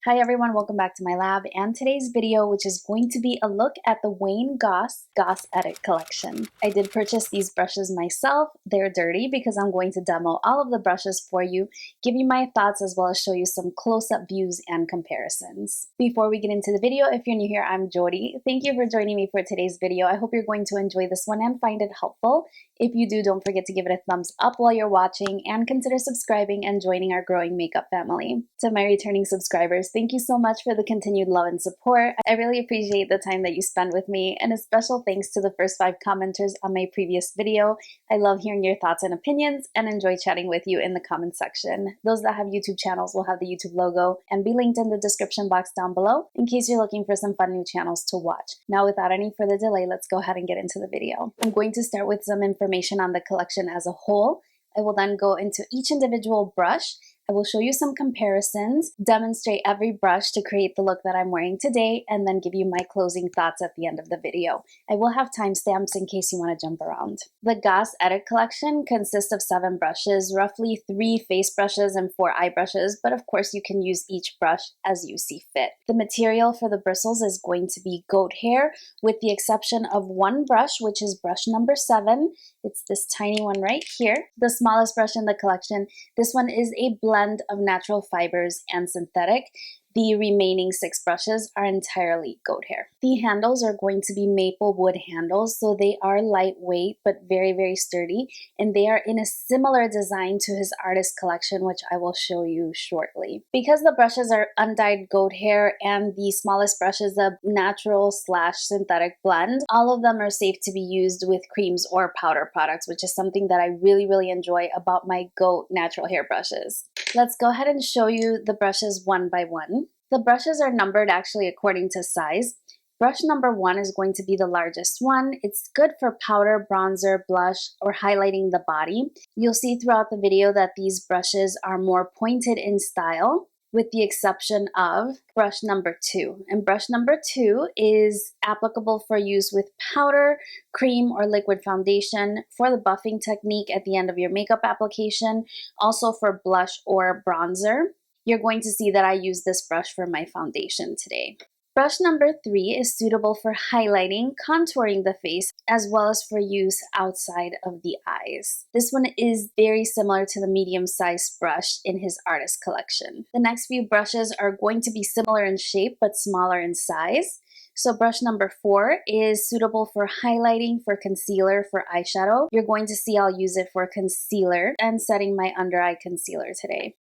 Hi everyone, welcome back to my lab and today's video, which is going to be a look at the Wayne Goss Edit Collection. I did purchase these brushes myself. They're dirty because I'm going to demo all of the brushes for you, give you my thoughts, as well as show you some close-up views and comparisons. Before we get into the video, if you're new here, I'm Yori. Thank you for joining me for today's video. I hope you're going to enjoy this one and find it helpful. If you do, don't forget to give it a thumbs up while you're watching and consider subscribing and joining our growing makeup family. To my returning subscribers, thank you so much for the continued love and support. I really appreciate the time that you spend with me, and a special thanks to the first 5 commenters on my previous video. I love hearing your thoughts and opinions and enjoy chatting with you in the comment section. Those that have YouTube channels will have the YouTube logo and be linked in the description box down below in case you're looking for some fun new channels to watch. Now, without any further delay, let's go ahead and get into the video. I'm going to start with some information on the collection as a whole. I will then go into each individual brush. I will show you some comparisons, demonstrate every brush to create the look that I'm wearing today, and then give you my closing thoughts at the end of the video. I will have timestamps in case you want to jump around. The Goss Edit Collection consists of 7 brushes, roughly 3 face brushes and 4 eye brushes, but of course you can use each brush as you see fit. The material for the bristles is going to be goat hair, with the exception of one brush, which is brush number 7. It's this tiny one right here, the smallest brush in the collection. This one is a blend of natural fibers and synthetic. The remaining 6 brushes are entirely goat hair. The handles are going to be maple wood handles, so they are lightweight but very, very sturdy, and they are in a similar design to his artist collection, which I will show you shortly. Because the brushes are undyed goat hair and the smallest brush is a natural/synthetic blend, all of them are safe to be used with creams or powder products, which is something that I really enjoy about my goat natural hair brushes. Let's go ahead and show you the brushes one by one. The brushes are numbered actually according to size. Brush number 1 is going to be the largest one. It's good for powder, bronzer, blush, or highlighting the body. You'll see throughout the video that these brushes are more pointed in style, with the exception of brush number 2. And brush number 2 is applicable for use with powder, cream, or liquid foundation, for the buffing technique at the end of your makeup application, also for blush or bronzer. You're going to see that I use this brush for my foundation today. Brush number 3 is suitable for highlighting, contouring the face, as well as for use outside of the eyes. This one is very similar to the medium-sized brush in his artist collection. The next few brushes are going to be similar in shape, but smaller in size. So brush number 4 is suitable for highlighting, for concealer, for eyeshadow. You're going to see I'll use it for concealer and setting my under-eye concealer today.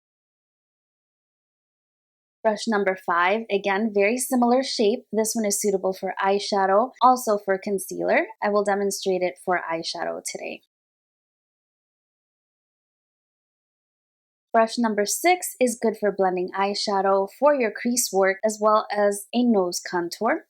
Brush number 5, again, very similar shape. This one is suitable for eyeshadow, also for concealer. I will demonstrate it for eyeshadow today. Brush number 6 is good for blending eyeshadow, for your crease work, as well as a nose contour.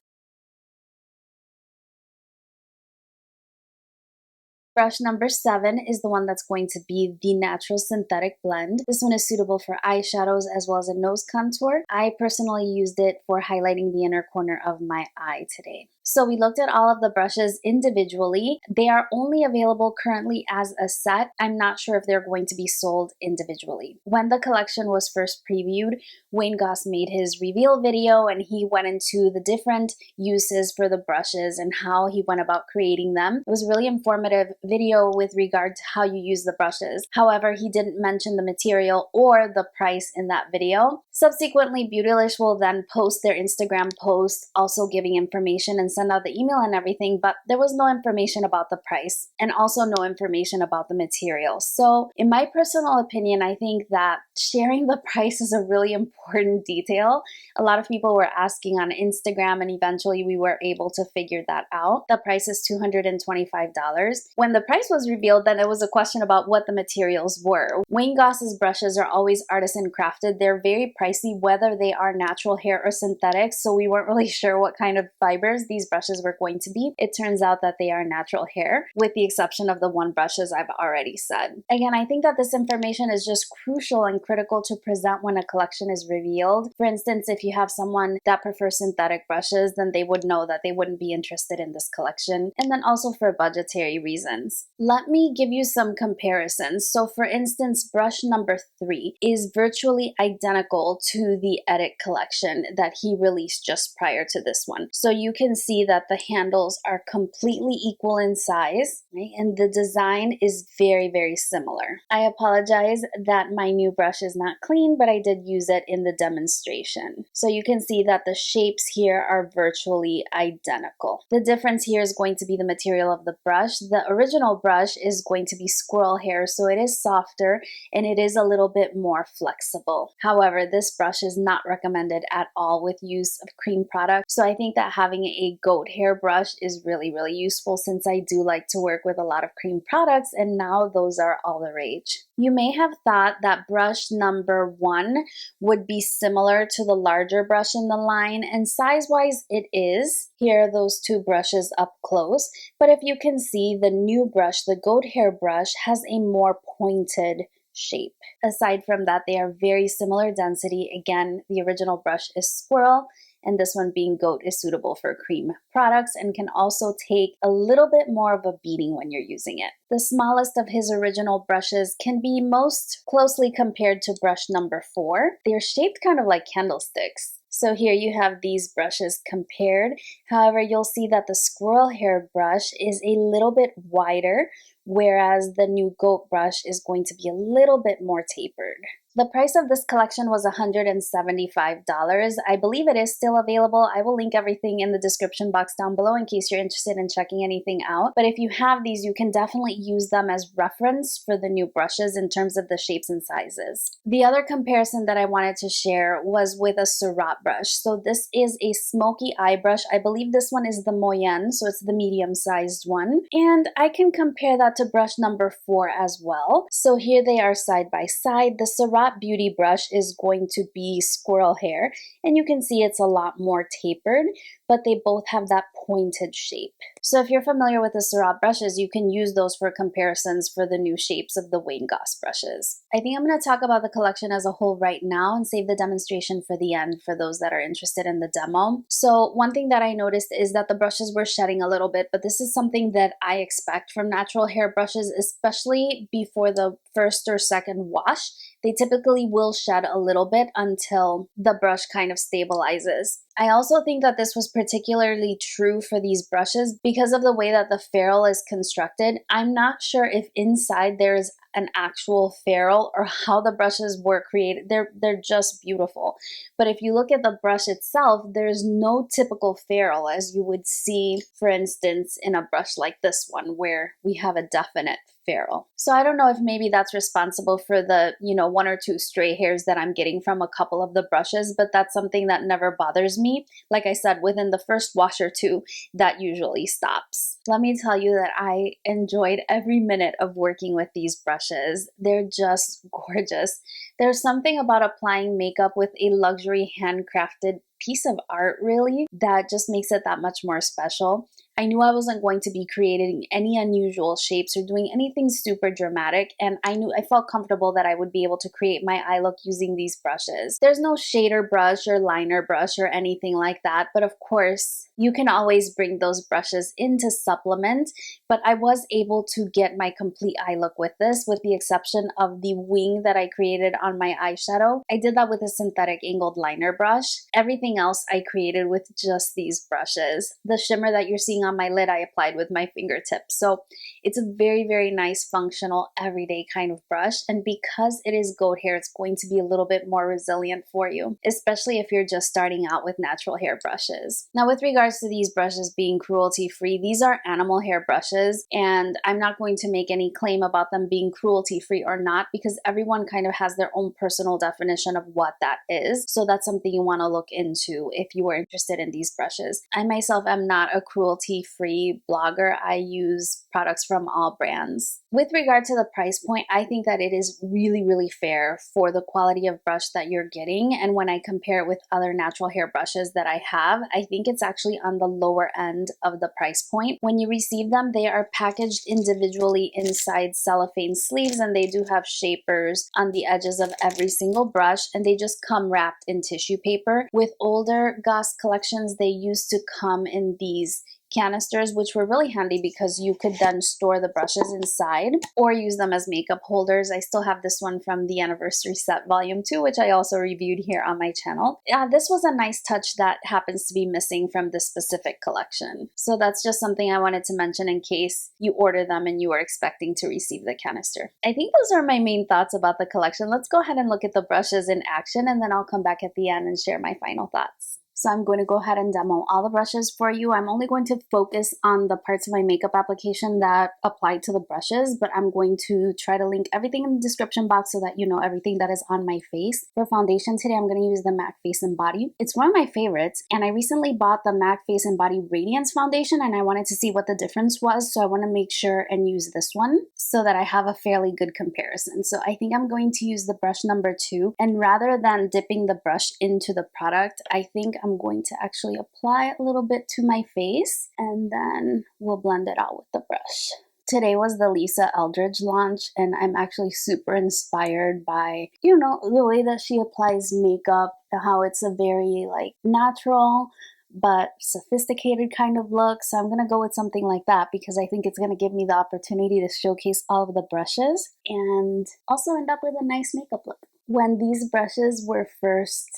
Brush number 7 is the one that's going to be the natural synthetic blend. This one is suitable for eyeshadows as well as a nose contour. I personally used it for highlighting the inner corner of my eye today. So we looked at all of the brushes individually. They are only available currently as a set. I'm not sure if they're going to be sold individually. When the collection was first previewed, Wayne Goss made his reveal video and he went into the different uses for the brushes and how he went about creating them. It was a really informative video with regard to how you use the brushes. However, he didn't mention the material or the price in that video. Subsequently, Beautylish will then post their Instagram post, also giving information and send out the email and everything, but there was no information about the price and also no information about the material. So in my personal opinion, I think that sharing the price is a really important detail. A lot of people were asking on Instagram and eventually we were able to figure that out. The price is $225. When the price was revealed, then it was a question about what the materials were. Wayne Goss's brushes are always artisan crafted. They're very pricey, whether they are natural hair or synthetic, so we weren't really sure what kind of fibers these brushes were going to be, it turns out that they are natural hair, with the exception of the one brushes I've already said. Again, I think that this information is just crucial and critical to present when a collection is revealed. For instance, if you have someone that prefers synthetic brushes, then they would know that they wouldn't be interested in this collection, and then also for budgetary reasons. Let me give you some comparisons. So for instance, brush number 3 is virtually identical to the Edit collection that he released just prior to this one. So you can see that the handles are completely equal in size, right? And the design is very, very similar. I apologize that my new brush is not clean, but I did use it in the demonstration. So you can see that the shapes here are virtually identical. The difference here is going to be the material of the brush. The original brush is going to be squirrel hair, so it is softer and it is a little bit more flexible. However, this brush is not recommended at all with use of cream products. So I think that having a goat hair brush is really, really useful, since I do like to work with a lot of cream products, and now those are all the rage. You may have thought that brush number 1 would be similar to the larger brush in the line, and size-wise it is. Here are those two brushes up close, but if you can see, the new brush, the goat hair brush, has a more pointed shape. Aside from that, they are very similar density. Again, the original brush is squirrel, and this one being goat is suitable for cream products and can also take a little bit more of a beating when you're using it. The smallest of his original brushes can be most closely compared to brush number 4. They're shaped kind of like candlesticks. So here you have these brushes compared. However, you'll see that the squirrel hair brush is a little bit wider, whereas the new goat brush is going to be a little bit more tapered. The price of this collection was $175. I believe it is still available. I will link everything in the description box down below in case you're interested in checking anything out. But if you have these, you can definitely use them as reference for the new brushes in terms of the shapes and sizes. The other comparison that I wanted to share was with a Surratt brush. So this is a smoky eye brush. I believe this one is the Moyenne, so it's the medium-sized one. And I can compare that to brush number 4 as well. So here they are side by side. The Surratt Beauty brush is going to be squirrel hair, and you can see it's a lot more tapered, but they both have that pointed shape. So if you're familiar with the Surratt brushes, you can use those for comparisons for the new shapes of the Wayne Goss brushes. I think I'm going to talk about the collection as a whole right now and save the demonstration for the end for those that are interested in the demo. So one thing that I noticed is that the brushes were shedding a little bit, but this is something that I expect from natural hair brushes, especially before the first or second wash. They typically will shed a little bit until the brush kind of stabilizes. I also think that this was particularly true for these brushes because of the way that the ferrule is constructed. I'm not sure if inside there's an actual ferrule or how the brushes were created. They're just beautiful. But if you look at the brush itself, there's no typical ferrule as you would see, for instance, in a brush like this one where we have a definite ferrule. So I don't know if maybe that's responsible for the, 1 or 2 stray hairs that I'm getting from a couple of the brushes, but that's something that never bothers me. Like I said, within the first wash or 2, that usually stops. Let me tell you that I enjoyed every minute of working with these brushes. They're just gorgeous. There's something about applying makeup with a luxury handcrafted piece of art, really, that just makes it that much more special. I knew I wasn't going to be creating any unusual shapes or doing anything super dramatic, and I felt comfortable that I would be able to create my eye look using these brushes. There's no shader brush or liner brush or anything like that, but of course, you can always bring those brushes in to supplement, but I was able to get my complete eye look with this, with the exception of the wing that I created on my eyeshadow. I did that with a synthetic angled liner brush. Everything else I created with just these brushes. The shimmer that you're seeing on my lid I applied with my fingertips. So it's a very, very nice, functional, everyday kind of brush. And because it is goat hair, it's going to be a little bit more resilient for you, especially if you're just starting out with natural hair brushes. Now, with regards to these brushes being cruelty-free, these are animal hair brushes, and I'm not going to make any claim about them being cruelty-free or not, because everyone kind of has their own personal definition of what that is. So that's something you want to look into if you are interested in these brushes. I myself am not a cruelty cruelty-free blogger, I use products from all brands. With regard to the price point, I think that it is really, really fair for the quality of brush that you're getting. And when I compare it with other natural hair brushes that I have, I think it's actually on the lower end of the price point. When you receive them, they are packaged individually inside cellophane sleeves, and they do have shapers on the edges of every single brush, and they just come wrapped in tissue paper. With older Goss collections, they used to come in these canisters, which were really handy because you could then store the brushes inside or use them as makeup holders. I still have this one from the anniversary set volume 2, which I also reviewed here on my channel. This was a nice touch that happens to be missing from this specific collection. So that's just something I wanted to mention in case you order them and you are expecting to receive the canister. I think those are my main thoughts about the collection. Let's go ahead and look at the brushes in action, and then I'll come back at the end and share my final thoughts. So I'm going to go ahead and demo all the brushes for you. I'm only going to focus on the parts of my makeup application that apply to the brushes, but I'm going to try to link everything in the description box so that you know everything that is on my face. For foundation today, I'm going to use the MAC Face and Body. It's one of my favorites, and I recently bought the MAC Face and Body Radiance Foundation, and I wanted to see what the difference was, so I want to make sure and use this one so that I have a fairly good comparison. So I think I'm going to use the brush number 2, and rather than dipping the brush into the product, I think I'm going to actually apply a little bit to my face, and then we'll blend it out with the brush. Today was the Lisa Eldridge launch, and I'm actually super inspired by, you know, the way that she applies makeup, how it's a very like natural but sophisticated kind of look. So I'm going to go with something like that because I think it's going to give me the opportunity to showcase all of the brushes and also end up with a nice makeup look. When these brushes were first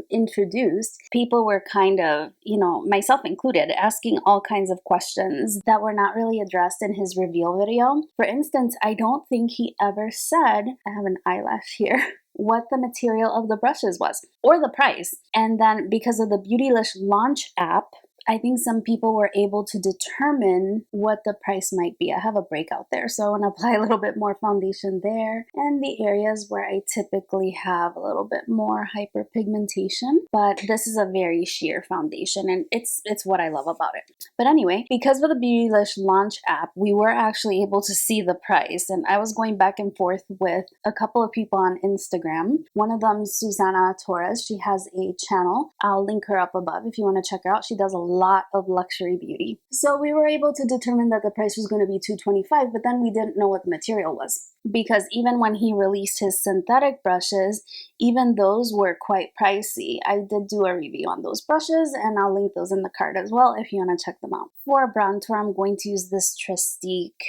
introduced, people were kind of, you know, myself included, asking all kinds of questions that were not really addressed in his reveal video. For instance, I don't think he ever said, I have an eyelash here, what the material of the brushes was or the price. And then because of the Beautylish launch app, I think some people were able to determine what the price might be. I have a breakout there, so I want to apply a little bit more foundation there and the areas where I typically have a little bit more hyperpigmentation. But this is a very sheer foundation, and it's what I love about it. But anyway, because of the Beautylish launch app, we were actually able to see the price, and I was going back and forth with a couple of people on Instagram. One of them, Susana Torres, she has a channel. I'll link her up above if you want to check her out. She does a lot of luxury beauty. So we were able to determine that the price was going to be $225, but then we didn't know what the material was, because even when he released his synthetic brushes, even those were quite pricey. I did do a review on those brushes, and I'll link those in the card as well if you want to check them out. For brown tour, I'm going to use this Trestique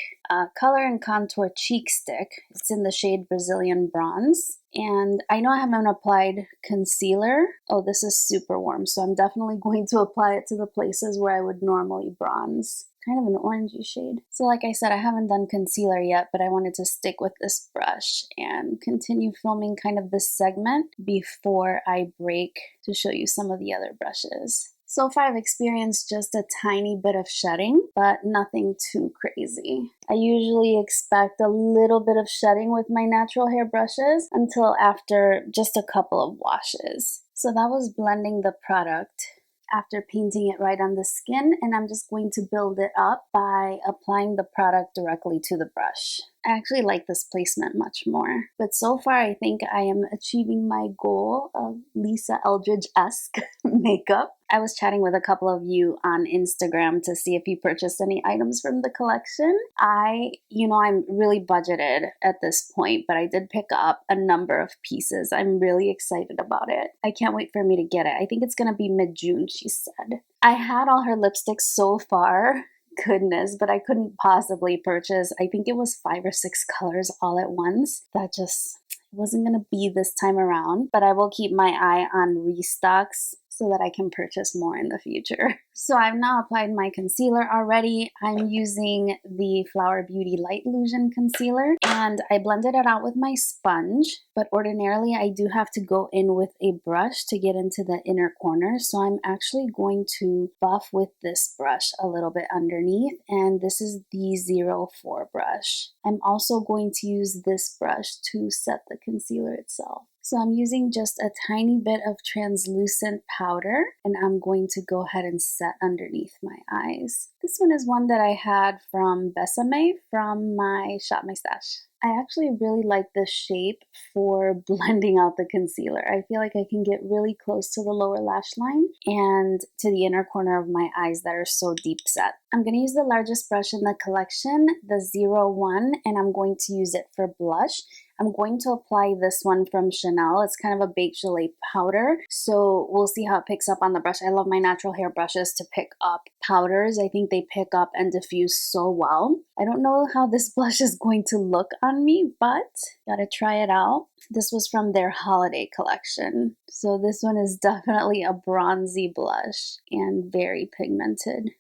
Color and Contour Cheek Stick. It's in the shade Brazilian Bronze. And I know I haven't applied concealer. Oh, this is super warm, so I'm definitely going to apply it to the places where I would normally bronze. Kind of an orangey shade. So like I said, I haven't done concealer yet, but I wanted to stick with this brush and continue filming kind of this segment before I break to show you some of the other brushes. So far, I've experienced just a tiny bit of shedding, but nothing too crazy. I usually expect a little bit of shedding with my natural hair brushes until after just a couple of washes. So that was blending the product after painting it right on the skin, and I'm just going to build it up by applying the product directly to the brush. I actually like this placement much more, but so far I think I am achieving my goal of Lisa Eldridge-esque makeup. I was chatting with a couple of you on Instagram to see if you purchased any items from the collection. I'm really budgeted at this point, but I did pick up a number of pieces. I'm really excited about it. I can't wait for me to get it. I think it's gonna be mid-June, she said. I had all her lipsticks so far. Goodness, but I couldn't possibly purchase, I think it was 5 or 6 colors all at once. That just wasn't gonna be this time around, but I will keep my eye on restocks so that I can purchase more in the future. So I've now applied my concealer already. I'm using the Flower Beauty Light Illusion Concealer, and I blended it out with my sponge, but ordinarily I do have to go in with a brush to get into the inner corner, so I'm actually going to buff with this brush a little bit underneath, and this is the 04 brush. I'm also going to use this brush to set the concealer itself. So I'm using just a tiny bit of translucent powder, and I'm going to go ahead and set underneath my eyes. This one is one that I had from Besame from my Shop My Stash. I actually really like this shape for blending out the concealer. I feel like I can get really close to the lower lash line and to the inner corner of my eyes that are so deep set. I'm going to use the largest brush in the collection, the 01, and I'm going to use it for blush. I'm going to apply this one from Chanel. It's kind of a baked gelée powder, so we'll see how it picks up on the brush. I love my natural hair brushes to pick up powders. I think they pick up and diffuse so well. I don't know how this blush is going to look on me, but gotta try it out. This was from their holiday collection. So this one is definitely a bronzy blush and very pigmented.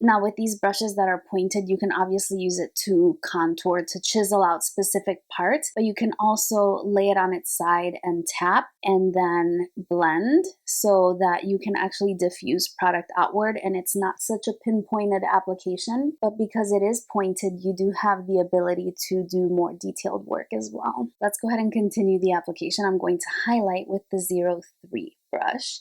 Now with these brushes that are pointed, you can obviously use it to contour, to chisel out specific parts, but you can also lay it on its side and tap and then blend so that you can actually diffuse product outward and it's not such a pinpointed application, but because it is pointed, you do have the ability to do more detailed work as well. Let's go ahead and continue the application. I'm going to highlight with the 03 brush.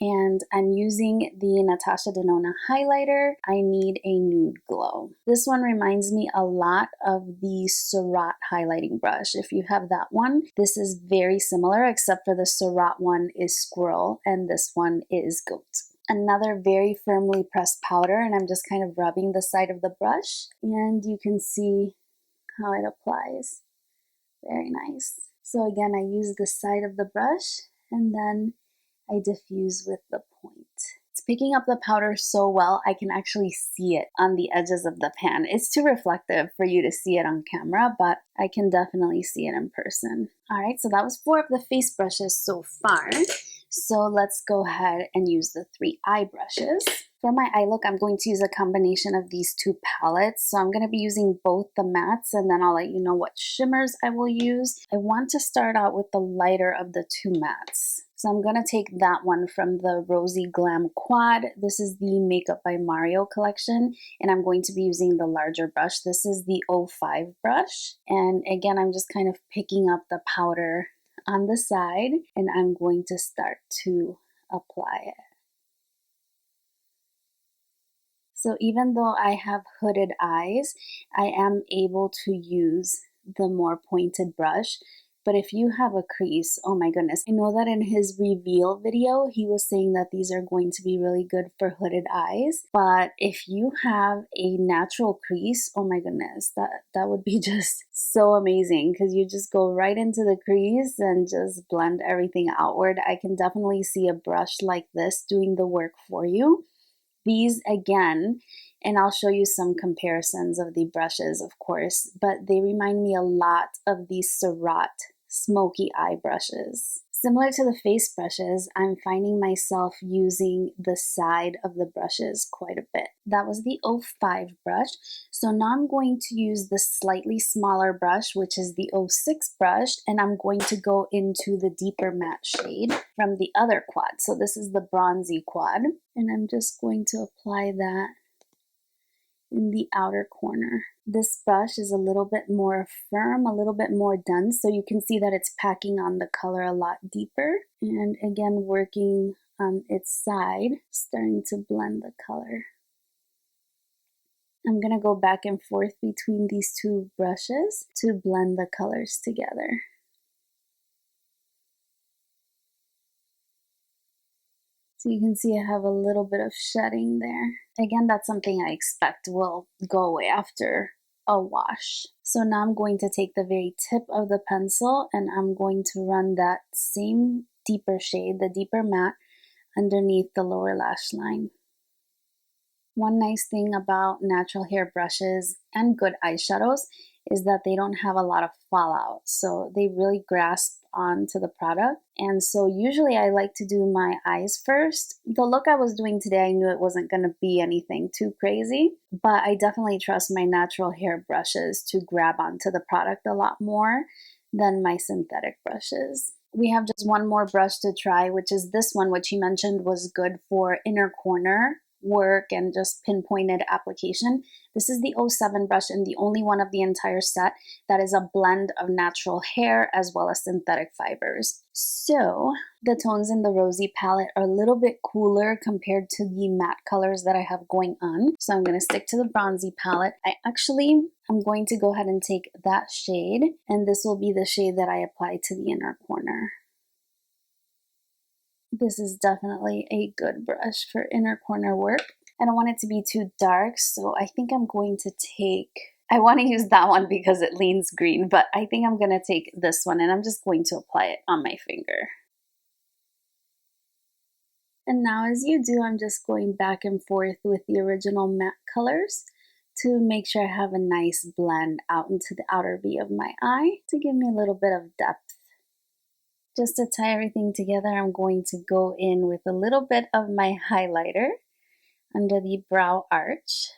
And I'm using the Natasha Denona highlighter. I need a nude glow. This one reminds me a lot of the Surratt highlighting brush. If you have that one, this is very similar, except for the Surratt one is squirrel and this one is goat. Another very firmly pressed powder, and I'm just kind of rubbing the side of the brush, and you can see how it applies. Very nice. So again, I use the side of the brush and then I diffuse with the point. It's picking up the powder so well, I can actually see it on the edges of the pan. It's too reflective for you to see it on camera, but I can definitely see it in person. All right, so that was 4 of the face brushes so far. So let's go ahead and use the 3 eye brushes. For my eye look, I'm going to use a combination of these 2 palettes. So I'm going to be using both the mattes and then I'll let you know what shimmers I will use. I want to start out with the lighter of the 2 mattes. So I'm going to take that one from the Rosy Glam Quad. This is the Makeup by Mario collection, and I'm going to be using the larger brush. This is the 05 brush. And again, I'm just kind of picking up the powder on the side, and I'm going to start to apply it. So even though I have hooded eyes, I am able to use the more pointed brush. But if you have a crease, oh my goodness. I know that in his reveal video, he was saying that these are going to be really good for hooded eyes. But if you have a natural crease, oh my goodness, that would be just so amazing because you just go right into the crease and just blend everything outward. I can definitely see a brush like this doing the work for you. These again, and I'll show you some comparisons of the brushes, of course, but they remind me a lot of the Surratt smoky eye brushes. Similar to the face brushes, I'm finding myself using the side of the brushes quite a bit. That was the 05 brush. So now I'm going to use the slightly smaller brush, which is the 06 brush, and I'm going to go into the deeper matte shade from the other quad. So this is the bronzy quad, and I'm just going to apply that in the outer corner. This brush is a little bit more firm, a little bit more dense, so you can see that it's packing on the color a lot deeper. And again, working on its side, starting to blend the color. I'm going to go back and forth between these 2 brushes to blend the colors together. So you can see I have a little bit of shedding there. Again, that's something I expect will go away after a wash. So now I'm going to take the very tip of the pencil and I'm going to run that same deeper shade, the deeper matte, underneath the lower lash line. One nice thing about natural hair brushes and good eyeshadows is that they don't have a lot of fallout. So they really grasp onto the product. And so usually I like to do my eyes first. The look I was doing today, I knew it wasn't going to be anything too crazy, but I definitely trust my natural hair brushes to grab onto the product a lot more than my synthetic brushes. We have just one more brush to try, which is this one, which he mentioned was good for inner corner work and just pinpointed application. This is the 07 brush and the only one of the entire set that is a blend of natural hair as well as synthetic fibers. So the tones in the Rosy palette are a little bit cooler compared to the matte colors that I have going on. So I'm going to stick to the bronzy palette. I'm going to go ahead and take that shade, and this will be the shade that I apply to the inner corner. This is definitely a good brush for inner corner work. I don't want it to be too dark, so I think I'm going to I want to use that one because it leans green, but I think I'm going to take this one and I'm just going to apply it on my finger. And now as you do, I'm just going back and forth with the original matte colors to make sure I have a nice blend out into the outer V of my eye to give me a little bit of depth. Just to tie everything together, I'm going to go in with a little bit of my highlighter under the brow arch.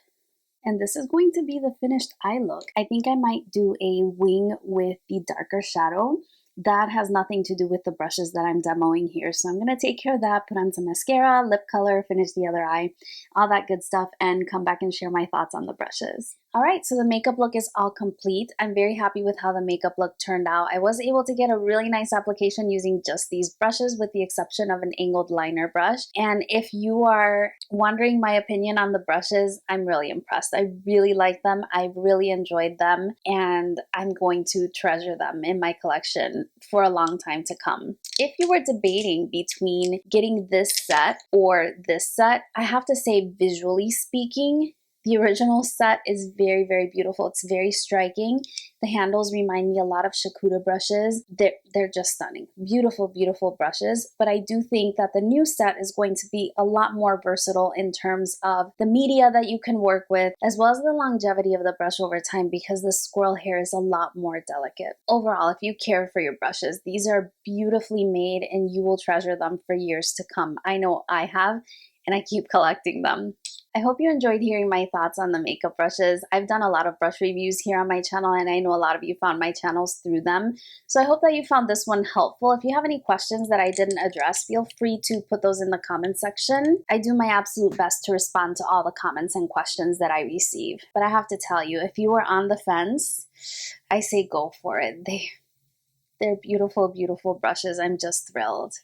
And this is going to be the finished eye look. I think I might do a wing with the darker shadow. That has nothing to do with the brushes that I'm demoing here. So I'm going to take care of that, put on some mascara, lip color, finish the other eye, all that good stuff, and come back and share my thoughts on the brushes. All right, so the makeup look is all complete. I'm very happy with how the makeup look turned out. I was able to get a really nice application using just these brushes with the exception of an angled liner brush. And if you are wondering my opinion on the brushes, I'm really impressed. I really like them. I really enjoyed them, and I'm going to treasure them in my collection for a long time to come. If you were debating between getting this set or this set, I have to say, visually speaking, the original set is very, very beautiful. It's very striking. The handles remind me a lot of Shakuda brushes. They're just stunning. Beautiful, beautiful brushes. But I do think that the new set is going to be a lot more versatile in terms of the media that you can work with, as well as the longevity of the brush over time, because the squirrel hair is a lot more delicate. Overall, if you care for your brushes, these are beautifully made and you will treasure them for years to come. I know I have, and I keep collecting them. I hope you enjoyed hearing my thoughts on the makeup brushes. I've done a lot of brush reviews here on my channel, and I know a lot of you found my channels through them. So I hope that you found this one helpful. If you have any questions that I didn't address, feel free to put those in the comment section. I do my absolute best to respond to all the comments and questions that I receive. But I have to tell you, if you were on the fence, I say go for it. They're beautiful, beautiful brushes. I'm just thrilled.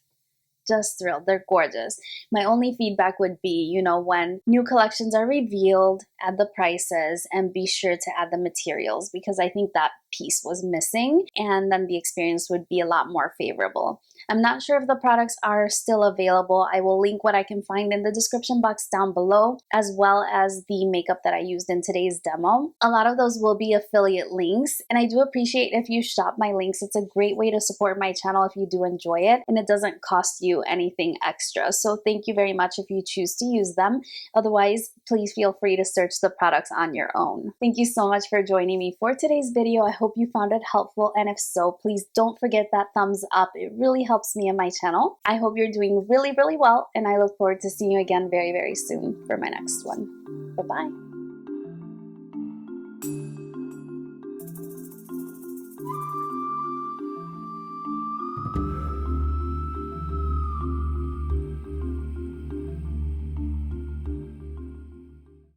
Just thrilled. They're gorgeous. My only feedback would be, when new collections are revealed, add the prices and be sure to add the materials, because I think that piece was missing, and then the experience would be a lot more favorable. I'm not sure if the products are still available. I will link what I can find in the description box down below, as well as the makeup that I used in today's demo. A lot of those will be affiliate links, and I do appreciate if you shop my links. It's a great way to support my channel if you do enjoy it, and it doesn't cost you anything extra. So thank you very much if you choose to use them. Otherwise, please feel free to search the products on your own. Thank you so much for joining me for today's video. I hope you found it helpful, and if so, please don't forget that thumbs up. It really helps me and my channel. I hope you're doing really, really well, and I look forward to seeing you again very, very soon for my next one. Bye-bye.